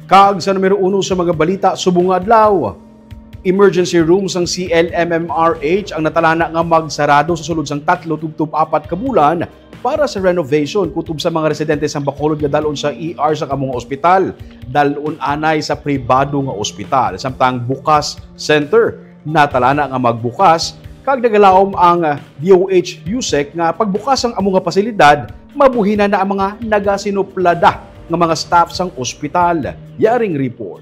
Kaag sa numero 1 sa mga balita subong adlaw. Emergency rooms ng CLMMRH ang natalana nga magsarado sa sulod sang 3 tubtob 4 ka bulan para sa renovation kutob sa mga residente sa Bacolod nga dalon sa ER sa kamong ospital, dalon anay sa pribado nga ospital. Samtang bukas center natalana nga magbukas kag nagalaom ang DOH USEC nga pagbukas ang among nga pasilidad mabuhina na ang mga nagasinuplada ng mga staff sang ospital. Yaring report.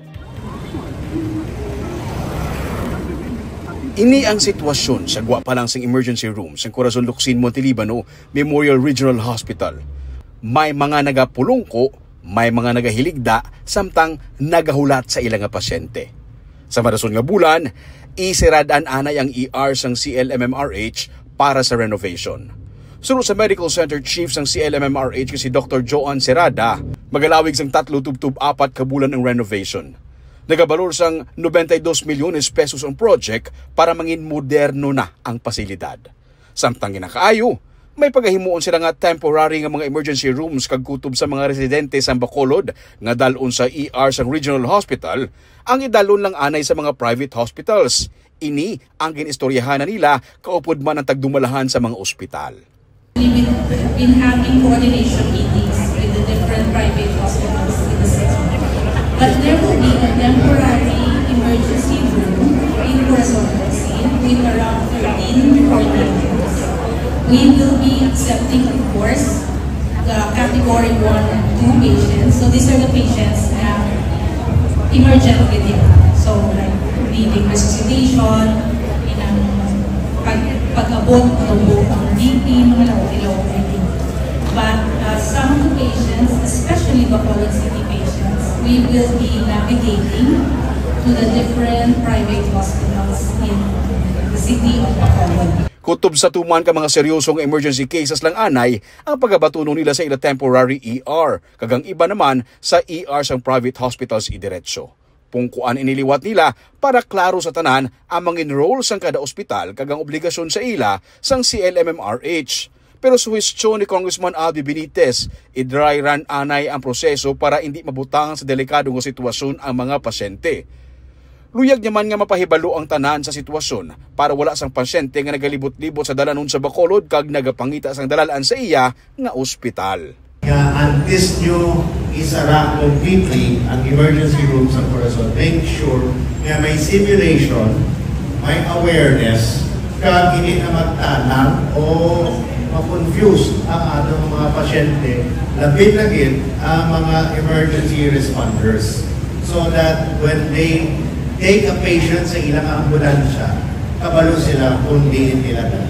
Ini ang sitwasyon sa gwa pa lang sing emergency room sa Corazon Locsin, Montelibano Memorial Regional Hospital. May mga nagapulungko, may mga nagahiligda, samtang nagahulat sa ilang nga pasyente. Sa marason nga bulan, isiradan anay ang ER sang CLMMRH para sa renovation. Sunod sa Medical Center Chief sang CLMMRH si Dr. Joan Serrada, magalawig sang 3 tubtob 4 ka bulan ng renovation. Nagabalor sang 92 milyones pesos ang project para mangin moderno na ang pasilidad. Samtang ginakaayo, may pagahimuon sila nga temporary nga mga emergency rooms kag kutob sa mga residente sa Bacolod nga dalon sa ER sang Regional Hospital, ang idalon lang anay sa mga private hospitals. Ini ang ginistoryahan nila kaupod man ang tagdumalahan sa mga ospital. We've been having coordination meetings with the different private hospitals in the city. But there will be a temporary emergency room in Corazon Locsin with around 13 coordinators. We will be accepting, of course, the category 1 and 2 patients. So these are the patients na emergent within. So like needing resuscitation, pag-abot ng BP, mga ilaw breathing. But some of the patients, especially Bacolod City patients, we will be navigating to the different private hospitals in the city of Bacolod. Kutob sa tuman ka mga seryosong emergency cases lang anay ang pagabatuno nila sa ila temporary ER, kagang iba naman sa ER sang private hospitals idiretso. Pungkuan iniliwat nila para klaro sa tanan ang mga enroll sang kada ospital kagang obligasyon sa ila sang CLMMRH. Pero suwestyon ni Congressman Albi Benitez, i-dry run anay ang proseso para hindi mabutangan sa delikadong sitwasyon ang mga pasyente. Luyag naman nga mapahibalo ang tanan sa sitwasyon para wala sang pasyente nga nagalibot-libot sa dalanon sa Bacolod kag nagapangita sang dalalan sa iya nga ospital. Until nyo isara completely ang emergency room sa Corazon, make sure na may simulation, may awareness, kag hindi na magtanang o ma-confuse ang atong mga pasyente, labit-labit ang mga emergency responders, so that when they take a patient sa ilang ambulansya, kabalo sila kung diin nila dito.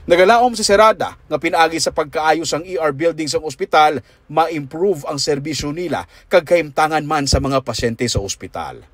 Nagalaom si Serrada nga pinaagi sa pagkaayos ang ER building sa ospital, ma-improve ang serbisyo nila kag kahimtangan man sa mga pasyente sa ospital.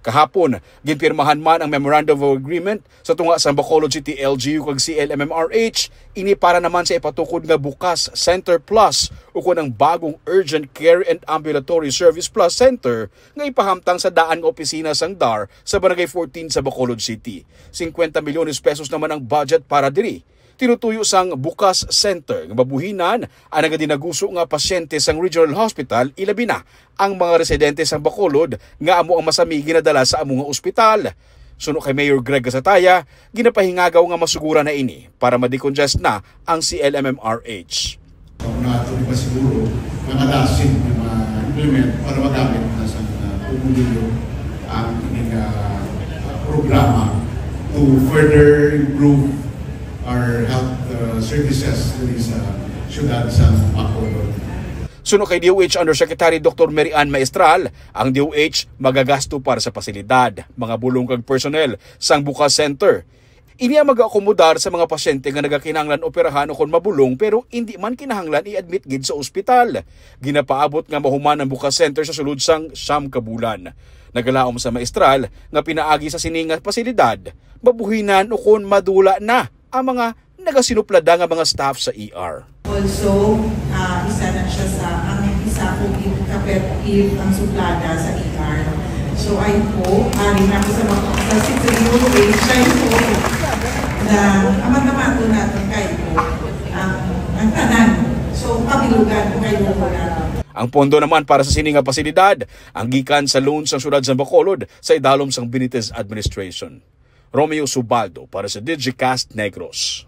Kahapon, ginpirmahan man ang Memorandum of Agreement sa tunga sa Bacolod City LGU kag CLMMRH, ini para naman sa ipatukod nga Bukas Center Plus o kunang bagong Urgent Care and Ambulatory Service Plus Center nga ipahamtang sa daan nga opisina sang DAR sa Barangay 14 sa Bacolod City. 50 milyones pesos naman ang budget para diri. Tinutuyo sang Bukas Center nga mabuhinan ang nagadinaguso nga pasyente sang Regional Hospital, ilabi na ang mga residente sang Bacolod nga amo ang masami ginadala sa amo nga ospital. Suno kay Mayor Greg Gasataya, ginapahingagaw nga masugura na ini para ma-decongest na ang CLMMRH. Nato pa siguro na madasin na ma-implement para magamit na sa pumulilo ang programa to further improve our health services dito sa siyudad sa Bacolod. Suno kay DOH Undersecretary Dr. Mary Ann Maestral, ang DOH magagasto para sa pasilidad, mga bulong kag personnel sang Bukas Center. Iniya mag-akomodar sa mga pasyente nga nagakinahanglan operahan o kon mabulong pero hindi man kinahanglan i-admit gid sa ospital. Ginapaabot nga mahuman ang Bukas Center sa sulod sang 9 ka bulan. Nagalaom sa Maestral nga pinaagi sa siningat pasilidad, mabuhinan o kon madula na ang mga nagasinuplada nga mga staff sa ER. Also, isa na siya sa ang isa kong kapatid ang suplada sa ER. So I hope, rin ako sa Secretary I hope na amat-amato natin kayo ang tanan So, kabilugan kung kayo wala. Ang pondo naman para sa sininga pasilidad, ang gikan sa loans ng syudad sa Bacolod sa idalom sang Benitez Administration. Romeo Subaldo para sa Digicast Negros.